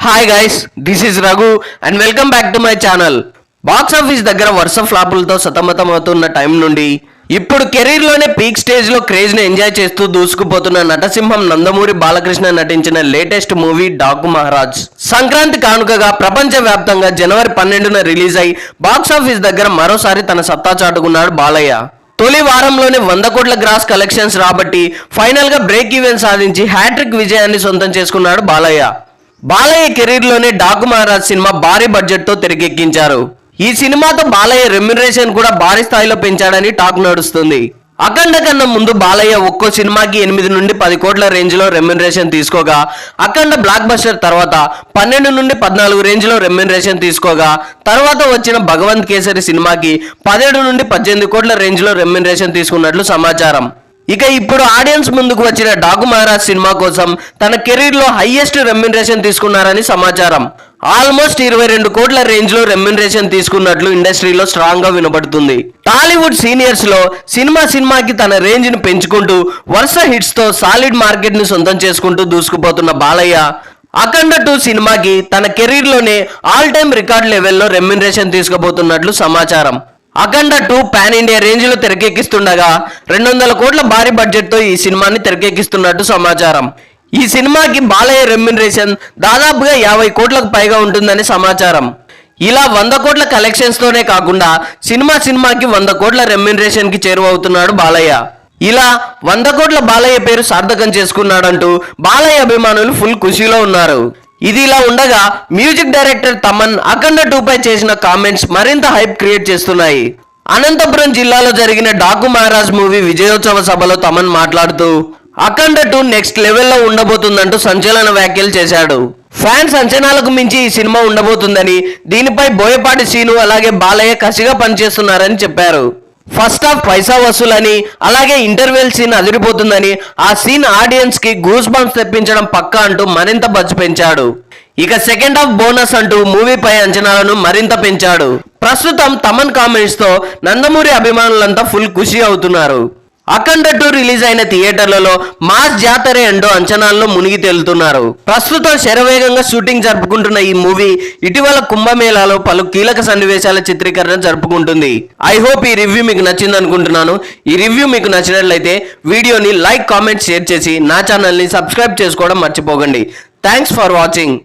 Hi guys, this is Raghu and welcome back to my channel. Box office దగ్గర వరుస ఫ్లాపులతో సతమతం అవుతున్న టైం నుండి ఇప్పుడు కెరీర్ లోనే పీక్ స్టేజ్ లో క్రేజ్ ని ఎంజాయ్ చేస్తూ దూసుకుపోతున్న నటసింహం నందమూరి బాలకృష్ణ నటించిన లేటెస్ట్ మూవీ డాకు మహారాజ్ సంక్రాంతి కానుకగా ప్రపంచ వ్యాప్తంగా జనవరి 12న రిలీజ్ అయి బాక్స్ ఆఫీస్ దగ్గర మరోసారి తన సత్తా చాటుకున్నాడు బాలయ్య. తొలి వారంలోనే 100 కోట్ల గ్రాస్ కలెక్షన్స్ రాబట్టి ఫైనల్ గా బ్రేక్ ఈవెన్ సాధించి హ్యాట్రిక్ విజయాన్ని సొంతం చేసుకున్నాడు బాలయ్య. బాలయ్య కెరీర్ లోనే డాకు మహారాజ్ సినిమా భారీ బడ్జెట్ తో తెరకెక్కించారు. ఈ సినిమాతో బాలయ్య రెమ్యునరేషన్ కూడా భారీ స్థాయిలో పెంచాడని టాక్ నడుస్తుంది. అఖండ కన్నా ముందు బాలయ్య ఒక్కో సినిమాకి 8 నుండి 10 కోట్ల రేంజ్ లో రెమ్యునరేషన్ తీసుకోగా, అఖండ బ్లాక్ బస్టర్ తర్వాత 12 నుండి 14 రేంజ్ లో రెమ్యునరేషన్ తీసుకోగా, తర్వాత వచ్చిన భగవంత్ కేసరి సినిమాకి 17 నుండి 18 కోట్ల రేంజ్ లో రెమ్యునరేషన్ తీసుకున్నట్లు సమాచారం. ఇక ఇప్పుడు ఆడియన్స్ ముందుకు వచ్చిన డాకు మహారాజ్ సినిమా కోసం తన కెరీర్ లో హైయెస్ట్ రెమ్యునరేషన్ తీసుకున్నారని సమాచారం. ఆల్మోస్ట్ 22 కోట్ల రేంజ్ లో రెమ్యునరేషన్ తీసుకున్నట్లు ఇండస్ట్రీలో స్ట్రాంగ్ గా వినబడుతుంది. టాలీవుడ్ సీనియర్స్ లో సినిమాకి తన రేంజ్ ని పెంచుకుంటూ వరుస హిట్స్ తో సాలిడ్ మార్కెట్ ని సొంతం చేసుకుంటూ దూసుకుపోతున్న బాలయ్య అఖండ 2 సినిమాకి తన కెరీర్ లోనే ఆల్ టైమ్ రికార్డ్ లెవెల్లో రెమ్యునరేషన్ తీసుకుపోతున్నట్లు సమాచారం. అఖండ 2 పాన్ ఇండియా రేంజ్ లో తెరకెక్కిస్తుండగా 200 కోట్ల భారీ బడ్జెట్ తో ఈ సినిమాని తెరకెక్కిస్తున్నట్టు సమాచారం. ఈ సినిమాకి బాలయ్య రెమ్యునరేషన్ దాదాపుగా 50 కోట్లకు పైగా ఉంటుందని సమాచారం. ఇలా 100 కోట్ల కలెక్షన్స్ తోనే కాకుండా సినిమాకి 100 కోట్ల రెమ్యునరేషన్ కి చేరువవుతున్నాడు బాలయ్య. ఇలా 100 కోట్ల బాలయ్య పేరు సార్థకం చేసుకున్నాడంటూ బాలయ్య అభిమానులు ఫుల్ ఖుషీలో ఉన్నారు. ఇది ఇలా ఉండగా మ్యూజిక్ డైరెక్టర్ తమన్ అఖండ 2 పై చేసిన కామెంట్స్ మరింత హైప్ క్రియేట్ చేస్తున్నాయి. అనంతపురం జిల్లాలో జరిగిన డాకు మహారాజ్ మూవీ విజయోత్సవ సభలో తమన్ మాట్లాడుతూ అఖండ 2 నెక్స్ట్ లెవెల్లో ఉండబోతుందంటూ సంచలన వ్యాఖ్యలు చేశాడు. ఫ్యాన్స్ అంచనాలకు మించి ఈ సినిమా ఉండబోతుందని, దీనిపై బోయపాటి సీను అలాగే బాలయ్య కసిగా పనిచేస్తున్నారని చెప్పారు. ఫస్ట్ హాఫ్ పైసా వసూలని, అలాగే ఇంటర్వెల్ సీన్ అదిరిపోతుందని, ఆ సీన్ ఆడియన్స్ కి గూస్ బంప్స్ తెప్పించడం పక్కా అంటూ మరింత బజ్ పెంచాడు. ఇక సెకండ్ హాఫ్ బోనస్ అంటూ మూవీపై అంచనాలను మరింత పెంచాడు. ప్రస్తుతం తమన్ కామెంట్స్ తో నందమూరి అభిమానులంతా ఫుల్ ఖుషి అవుతున్నారు. అఖండ 2 రిలీజ్ అయిన థియేటర్లలో మాస్ జాతర ఎండో అంచనాల్లో మునిగి తేలుతున్నారు. ప్రస్తుతం శరవేగంగా షూటింగ్ జరుపుకుంటున్న ఈ మూవీ ఇటీవల కుంభమేళాలో పలు కీలక సన్నివేశాల చిత్రీకరణ జరుపుకుంటుంది. ఐ హోప్ ఈ రివ్యూ మీకు నచ్చింది అనుకుంటున్నాను. ఈ రివ్యూ మీకు నచ్చినట్లయితే వీడియోని లైక్, కామెంట్, షేర్ చేసి నా ఛానల్ని సబ్స్క్రైబ్ చేసుకోవడం మర్చిపోకండి. Thanks for watching.